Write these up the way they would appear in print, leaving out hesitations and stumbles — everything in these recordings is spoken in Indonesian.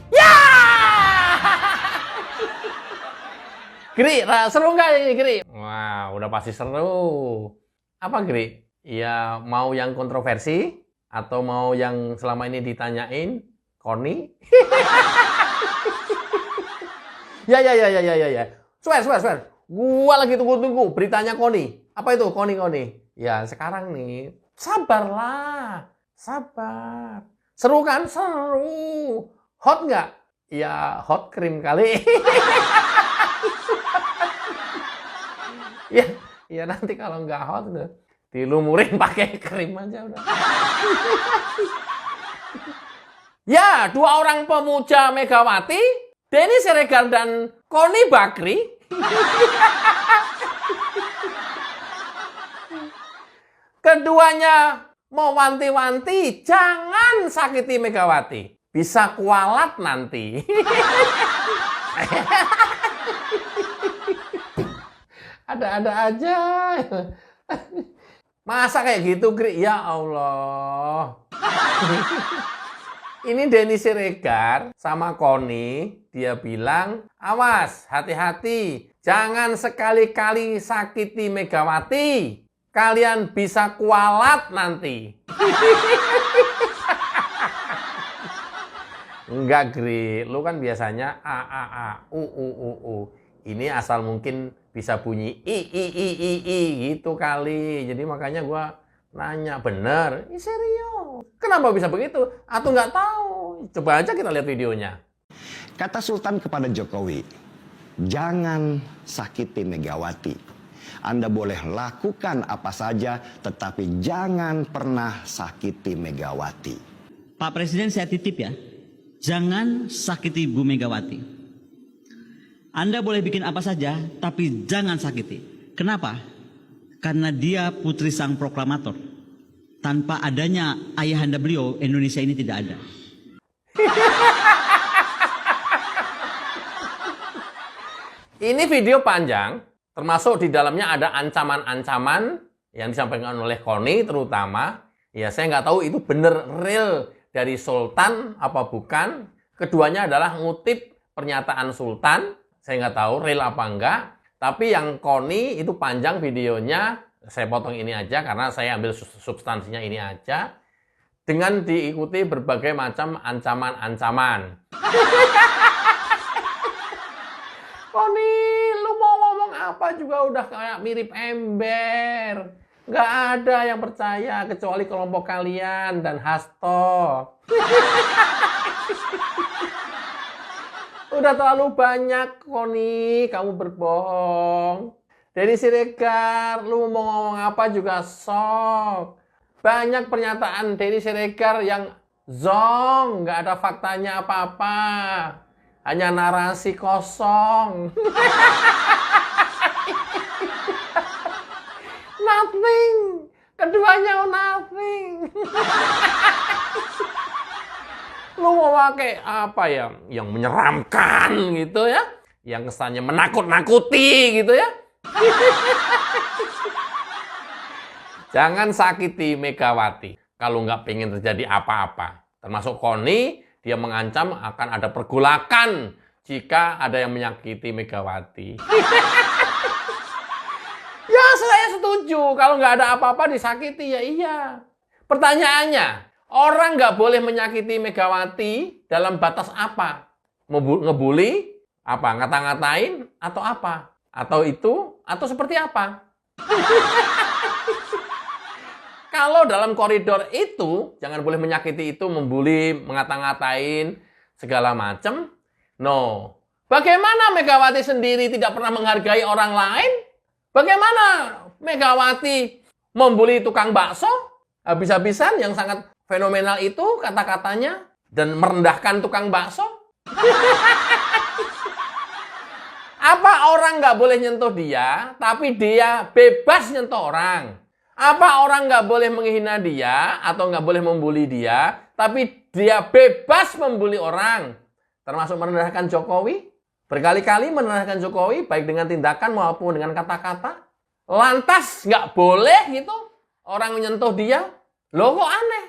Ya! Gri, seru nggak ini Gri? Wah, udah pasti seru. Apa Gri? Ya mau yang kontroversi atau mau yang selama ini ditanyain Koni? Ya. Swear. Gua lagi tunggu-tunggu beritanya Koni. Apa itu Koni? Ya sekarang nih, sabarlah. Sabar. Seru kan? Seru. Hot nggak? Ya hot cream kali. Ya nanti kalau nggak hot tuh dilumurin pakai krim aja udah. Ya, dua orang pemuja Megawati, Denny Siregar dan Koni Bakri. Keduanya mewanti-wanti jangan sakiti Megawati. Bisa kualat nanti. Ada-ada aja. Masa kayak gitu, Gri? Ya Allah. Ini Denny Siregar sama Koni, dia bilang, awas, hati-hati, jangan sekali-kali sakiti Megawati. Kalian bisa kualat nanti. Enggak, Gri. Lu kan biasanya a, u. Ini asal mungkin bisa bunyi i gitu kali. Jadi makanya gua nanya, bener? Serius. Kenapa bisa begitu? Atau nggak tahu? Coba aja kita lihat videonya. Kata Sultan kepada Jokowi, jangan sakiti Megawati. Anda boleh lakukan apa saja, tetapi jangan pernah sakiti Megawati. Pak Presiden, saya titip ya, jangan sakiti Ibu Megawati. Anda boleh bikin apa saja, tapi jangan sakiti. Kenapa? Karena dia putri sang proklamator. Tanpa adanya ayahanda beliau, Indonesia ini tidak ada. Ini video panjang, termasuk di dalamnya ada ancaman-ancaman yang disampaikan oleh Koni terutama. Ya saya nggak tahu itu bener real dari Sultan apa bukan. Keduanya adalah ngutip pernyataan Sultan. Saya nggak tahu real apa enggak. Tapi yang Koni itu panjang videonya. Saya potong ini aja karena saya ambil substansinya ini aja. Dengan diikuti berbagai macam ancaman-ancaman. Koni, lu mau ngomong apa juga udah kayak mirip ember. Nggak ada yang percaya kecuali kelompok kalian dan Hasto. Udah terlalu banyak, Koni, kamu berbohong. Denny Siregar, lu mau ngomong apa juga sok. Banyak pernyataan Denny Siregar yang zong, nggak ada faktanya apa-apa. Hanya narasi kosong. Nothing. Keduanya nothing. Lu mau pakai apa ya? Yang menyeramkan gitu ya? Yang kesannya menakut-nakuti gitu ya? Jangan sakiti Megawati kalau nggak pengen terjadi apa-apa. Termasuk Koni, dia mengancam akan ada pergolakan jika ada yang menyakiti Megawati. Ya saya setuju, kalau nggak ada apa-apa disakiti ya iya. Pertanyaannya, orang nggak boleh menyakiti Megawati dalam batas apa? Ngebully? Apa? Ngata-ngatain? Atau apa? Atau itu? Atau seperti apa? Kalau dalam koridor itu, jangan boleh menyakiti itu, membuli, mengata-ngatain, segala macam. No. Bagaimana Megawati sendiri tidak pernah menghargai orang lain? Bagaimana Megawati membuli tukang bakso? Habis-habisan yang sangat fenomenal itu kata-katanya. Dan merendahkan tukang bakso? Apa orang nggak boleh nyentuh dia, tapi dia bebas nyentuh orang? Apa orang nggak boleh menghina dia atau nggak boleh membuli dia, tapi dia bebas membuli orang? Termasuk merendahkan Jokowi? Berkali-kali merendahkan Jokowi, baik dengan tindakan maupun dengan kata-kata. Lantas nggak boleh gitu orang menyentuh dia? Loh kok aneh?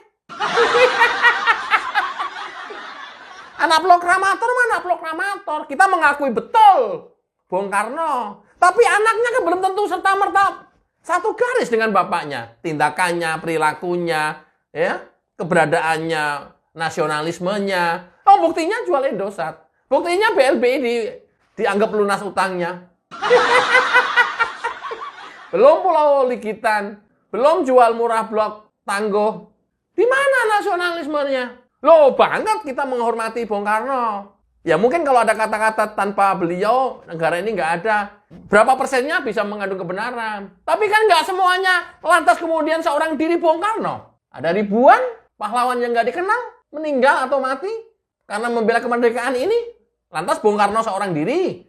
Anak proklamator mana proklamator. Kita mengakui betul Bung Karno. Tapi anaknya kan belum tentu serta-merta satu garis dengan bapaknya. Tindakannya, perilakunya, ya, keberadaannya, nasionalismenya. Oh, buktinya jual Indosat. Buktinya BLBI dianggap lunas utangnya. Belum Pulau Ligitan. Belum jual murah blok Tangguh. Di mana nasionalismenya? Loh, banget kita menghormati Bung Karno. Ya mungkin kalau ada kata-kata tanpa beliau, negara ini nggak ada. Berapa persennya bisa mengandung kebenaran. Tapi kan nggak semuanya. Lantas kemudian seorang diri Bung Karno. Ada ribuan pahlawan yang nggak dikenal, meninggal atau mati karena membela kemerdekaan ini. Lantas Bung Karno seorang diri.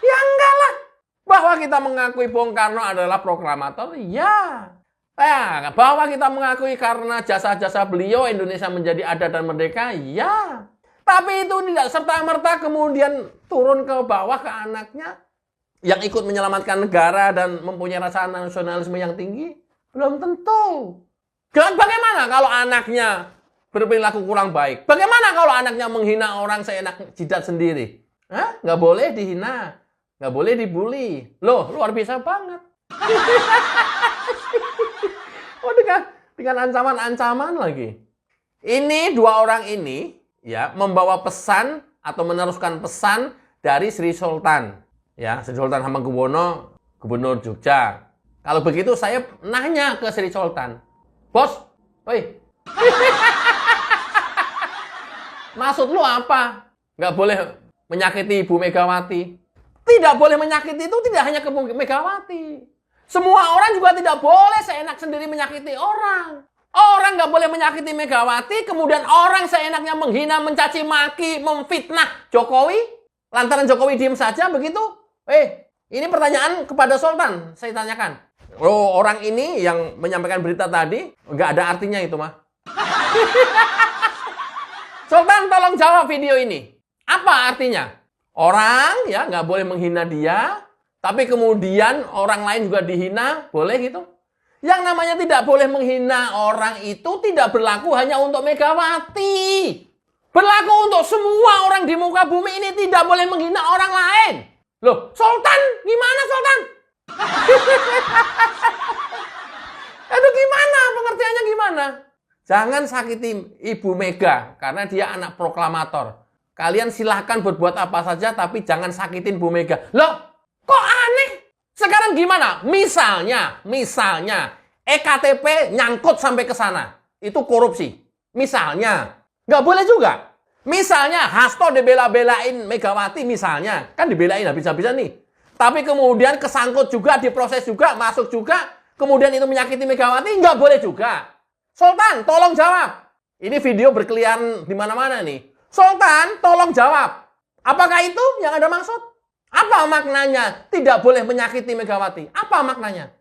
Ya enggak lah. Bahwa kita mengakui Bung Karno adalah proklamator, ya. Bahwa kita mengakui karena jasa-jasa beliau Indonesia menjadi ada dan merdeka, ya. Tapi itu tidak serta-merta kemudian turun ke bawah ke anaknya yang ikut menyelamatkan negara dan mempunyai rasa nasionalisme yang tinggi. Belum tentu. Bagaimana kalau anaknya berperilaku kurang baik? Bagaimana kalau anaknya menghina orang seenak jidat sendiri? Nggak boleh dihina. Nggak boleh dibully. Loh, luar biasa banget. Oh, dengan ancaman-ancaman lagi. Ini dua orang ini ya membawa pesan atau meneruskan pesan dari Sri Sultan. Ya, Sri Sultan Hamengkubuwono, Gubernur Jogja. Kalau begitu saya nanya ke Sri Sultan. Bos, woi. Maksud lu apa? Nggak boleh menyakiti Ibu Megawati. Tidak boleh menyakiti itu tidak hanya ke Bu Megawati. Semua orang juga tidak boleh seenak sendiri menyakiti orang. Orang nggak boleh menyakiti Megawati, kemudian orang seenaknya menghina, mencaci maki, memfitnah Jokowi. Lantaran Jokowi diem saja begitu? Ini pertanyaan kepada Sultan, saya tanyakan. Oh, orang ini yang menyampaikan berita tadi, nggak ada artinya itu mah. Sultan, tolong jawab video ini. Apa artinya? Orang ya nggak boleh menghina dia, tapi kemudian orang lain juga dihina, boleh gitu? Yang namanya tidak boleh menghina orang itu tidak berlaku hanya untuk Megawati. Berlaku untuk semua orang di muka bumi ini tidak boleh menghina orang lain. Loh, Sultan, gimana Sultan? Aduh, gimana? Pengertiannya gimana? Jangan sakiti Ibu Mega, karena dia anak proklamator. Kalian silahkan berbuat apa saja, tapi jangan sakitin Bu Mega. Loh, kok aneh? Sekarang gimana? Misalnya, EKTP nyangkut sampai ke sana. Itu korupsi. Misalnya. Nggak boleh juga. Misalnya, Hasto dibela-belain Megawati misalnya. Kan dibelain habis-habisan nih. Tapi kemudian kesangkut juga, diproses juga, masuk juga. Kemudian itu menyakiti Megawati, nggak boleh juga. Sultan, tolong jawab. Ini video berkeliaran di mana-mana nih. Sultan, tolong jawab. Apakah itu yang Anda maksud? Apa maknanya tidak boleh menyakiti Megawati? Apa maknanya?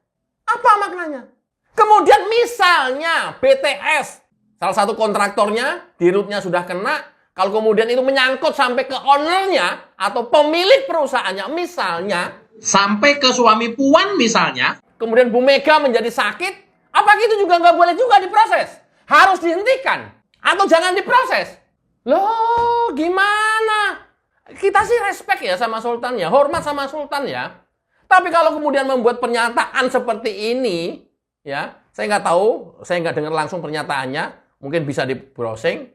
Apa maknanya? Kemudian misalnya BTS, salah satu kontraktornya, dirutnya sudah kena, kalau kemudian itu menyangkut sampai ke ownernya atau pemilik perusahaannya, misalnya, sampai ke suami Puan misalnya, kemudian Bu Mega menjadi sakit, apa gitu juga nggak boleh juga diproses? Harus dihentikan? Atau jangan diproses? Loh, gimana? Kita sih respect ya sama Sultan ya, hormat sama Sultan ya. Tapi kalau kemudian membuat pernyataan seperti ini, ya, saya nggak tahu, saya nggak dengar langsung pernyataannya, mungkin bisa di browsing.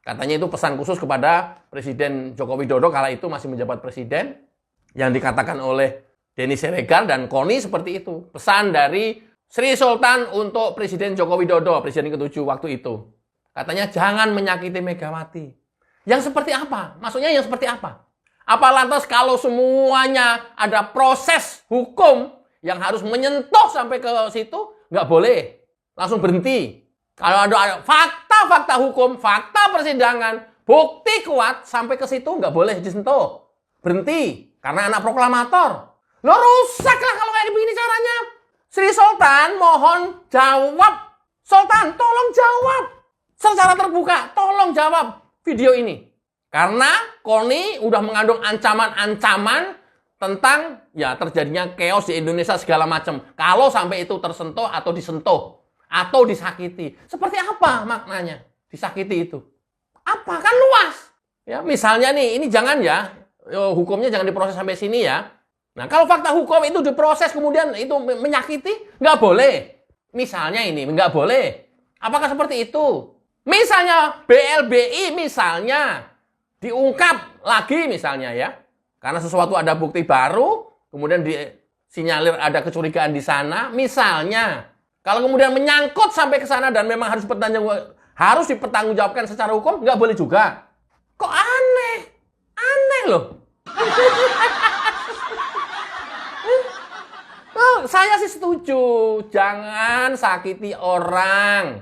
Katanya itu pesan khusus kepada Presiden Joko Widodo kala itu masih menjabat presiden, yang dikatakan oleh Denny Siregar dan Koni seperti itu. Pesan dari Sri Sultan untuk Presiden Joko Widodo, Presiden ke-7 waktu itu. Katanya jangan menyakiti Megawati. Yang seperti apa? Maksudnya yang seperti apa? Apa lantas kalau semuanya ada proses hukum yang harus menyentuh sampai ke situ, nggak boleh. Langsung berhenti. Kalau ada fakta-fakta hukum, fakta persidangan, bukti kuat sampai ke situ, nggak boleh disentuh. Berhenti. Karena anak proklamator. Lo rusak lah kalau kayak begini caranya. Sri Sultan mohon jawab. Sultan, tolong jawab. Secara terbuka, tolong jawab video ini. Karena Koni udah mengandung ancaman-ancaman tentang ya terjadinya chaos di Indonesia segala macam. Kalau sampai itu tersentuh atau disentuh. atau disakiti. Seperti apa maknanya disakiti itu? Apa? Kan luas. Ya, misalnya nih, ini jangan ya, hukumnya jangan diproses sampai sini ya. Nah, kalau fakta hukum itu diproses kemudian itu menyakiti, nggak boleh. Misalnya ini, nggak boleh. Apakah seperti itu? Misalnya BLBI misalnya diungkap lagi misalnya ya. Karena sesuatu ada bukti baru, kemudian disinyalir ada kecurigaan di sana. Misalnya, kalau kemudian menyangkut sampai ke sana dan memang harus dipertanggungjawabkan secara hukum, nggak boleh juga. Kok aneh? Aneh loh. Saya sih setuju. Jangan sakiti orang.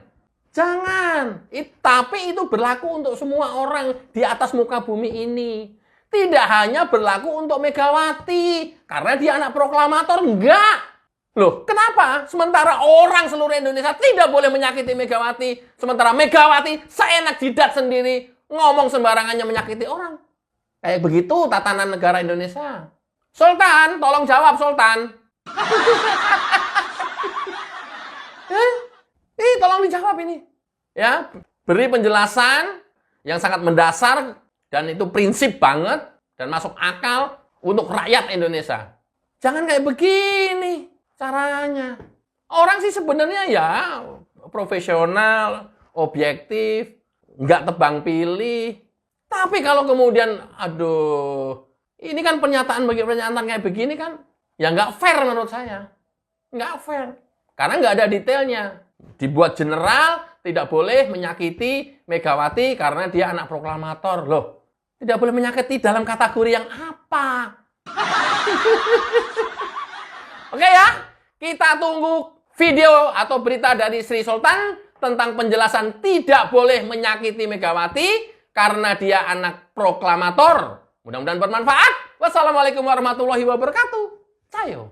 Jangan. Tapi itu berlaku untuk semua orang di atas muka bumi ini. Tidak hanya berlaku untuk Megawati. Karena dia anak proklamator. Enggak. Loh, kenapa? Sementara orang seluruh Indonesia tidak boleh menyakiti Megawati. Sementara Megawati seenak jidat sendiri. Ngomong sembarangannya menyakiti orang. Kayak begitu tatanan negara Indonesia. Sultan, tolong jawab Sultan. Tolong dijawab ini. Ya, beri penjelasan yang sangat mendasar dan itu prinsip banget dan masuk akal untuk rakyat Indonesia. Jangan kayak begini caranya. Orang sih sebenarnya ya profesional, objektif, nggak tebang pilih. Tapi kalau kemudian, aduh, ini kan pernyataan kayak begini kan, ya nggak fair menurut saya. Nggak fair. Karena nggak ada detailnya. Dibuat general, tidak boleh menyakiti Megawati karena dia anak proklamator. Loh, tidak boleh menyakiti dalam kategori yang apa? Oke ya, kita tunggu video atau berita dari Sri Sultan tentang penjelasan tidak boleh menyakiti Megawati karena dia anak proklamator. Mudah-mudahan bermanfaat. Wassalamualaikum warahmatullahi wabarakatuh. Cayo.